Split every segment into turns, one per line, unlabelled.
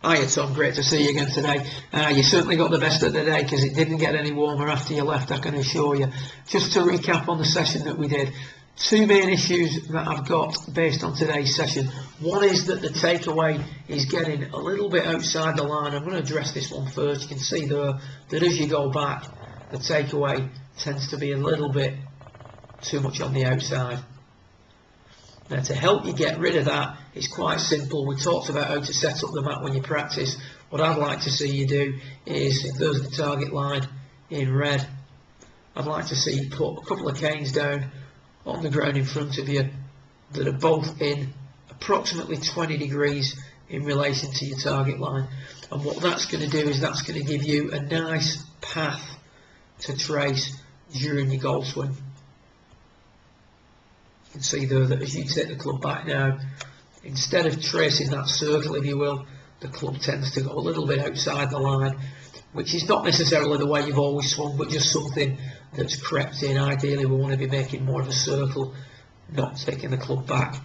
Hiya Tom, great to see you again today. You certainly got the best of the day because it didn't get any warmer after you left, I can assure you. Just to recap on the session that we did, two main issues that I've got based on today's session. One is that the takeaway is getting a little bit outside the line. I'm going to address this one first. You can see there that as you go back, the takeaway tends to be a little bit too much on the outside. Now, to help you get rid of that, it's quite simple. We talked about how to set up the mat when you practice. What I'd like to see you do is, if there's the target line in red, I'd like to see you put a couple of canes down on the ground in front of you that are both in approximately 20 degrees in relation to your target line. And what that's going to do is that's going to give you a nice path to trace during your golf swing. You can see there that as you take the club back now, instead of tracing that circle, if you will, the club tends to go a little bit outside the line, which is not necessarily the way you've always swung, but just something that's crept in. Ideally, we want to be making more of a circle, not taking the club back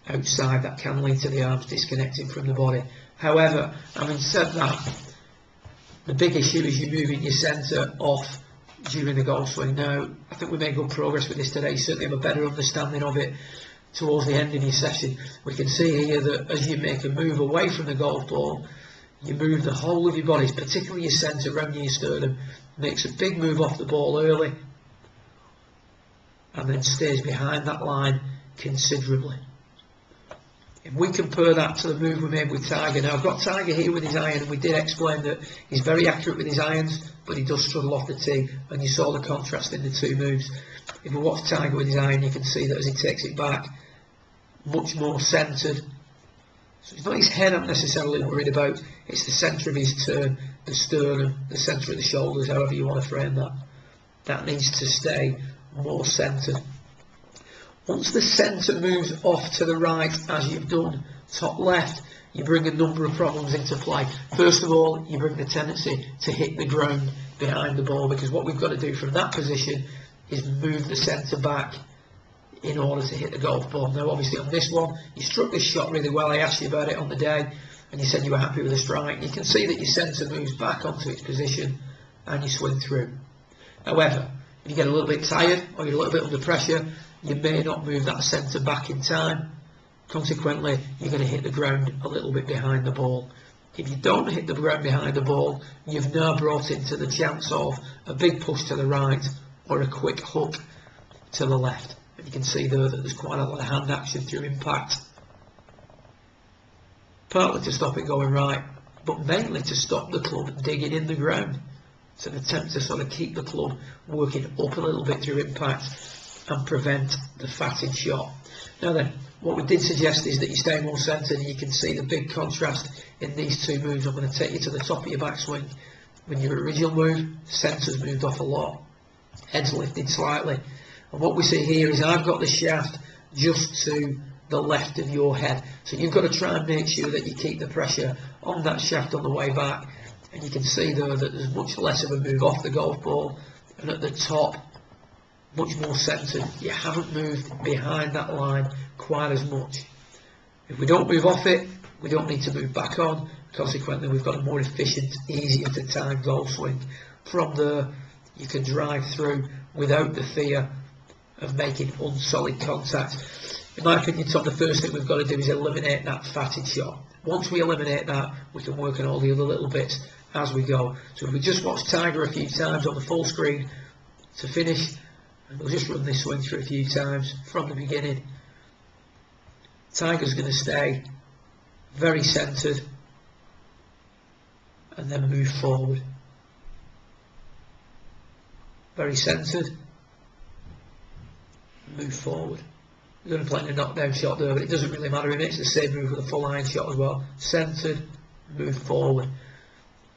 outside. That can lead to the arms disconnecting from the body. However, having said that, the big issue is you're moving your centre off during the golf swing. Now, I think we made good progress with this today. You certainly have a better understanding of it towards the end of your session. We can see here that as you make a move away from the golf ball, you move the whole of your body, particularly your centre around your sternum, makes a big move off the ball early and then stays behind that line considerably. If we compare that to the move we made with Tiger, now I've got Tiger here with his iron, and we did explain that he's very accurate with his irons, but he does struggle off the tee, and you saw the contrast in the two moves. If we watch Tiger with his iron, you can see that as he takes it back, much more centred. So it's not his head I'm necessarily worried about, it's the centre of his turn, the sternum, the centre of the shoulders, however you want to frame that. That needs to stay more centred. Once the centre moves off to the right, as you've done top left, you bring a number of problems into play. First of all, you bring the tendency to hit the ground behind the ball, because what we've got to do from that position is move the centre back in order to hit the golf ball. Now, obviously on this one, you struck this shot really well. I asked you about it on the day, and you said you were happy with the strike. You can see that your centre moves back onto its position and you swing through. However, if you get a little bit tired or you're a little bit under pressure, you may not move that centre back in time. Consequently, you're going to hit the ground a little bit behind the ball. If you don't hit the ground behind the ball, you've now brought into the chance of a big push to the right or a quick hook to the left. And you can see there that there's quite a lot of hand action through impact. Partly to stop it going right, but mainly to stop the club digging in the ground. It's an attempt to sort of keep the club working up a little bit through impact and prevent the fatted shot. Now then, what we did suggest is that you stay more centred, and you can see the big contrast in these two moves. I'm going to take you to the top of your backswing. When your original move, centre's moved off a lot, head's lifted slightly, and what we see here is I've got the shaft just to the left of your head, so you've got to try and make sure that you keep the pressure on that shaft on the way back. And you can see there that there's much less of a move off the golf ball, and at the top, much more centred. You haven't moved behind that line quite as much. If we don't move off it, we don't need to move back on. Consequently, we've got a more efficient, easier to time golf swing. From there, you can drive through without the fear of making unsolid contact. In my opinion, Tom, the first thing we've got to do is eliminate that fatted shot. Once we eliminate that, we can work on all the other little bits as we go. So if we just watch Tiger a few times on the full screen to finish, and we'll just run this swing through a few times from the beginning. Tiger's going to stay very centred and then move forward. Very centred, move forward. We're going to play a knockdown shot there, but it doesn't really matter. He makes the same move with a full iron shot as well. Centred, move forward.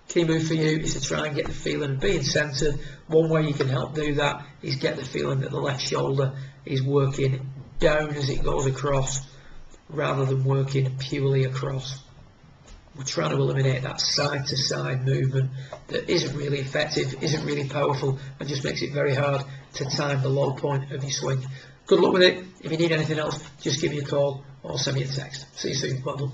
Key move for you is to try and get the feeling of being centred. One way you can help do that is get the feeling that the left shoulder is working down as it goes across, rather than working purely across. We're trying to eliminate that side to side movement that isn't really effective, isn't really powerful, and just makes it very hard to time the low point of your swing. Good luck with it. If you need anything else, just give me a call or send me a text. See you soon. Well done.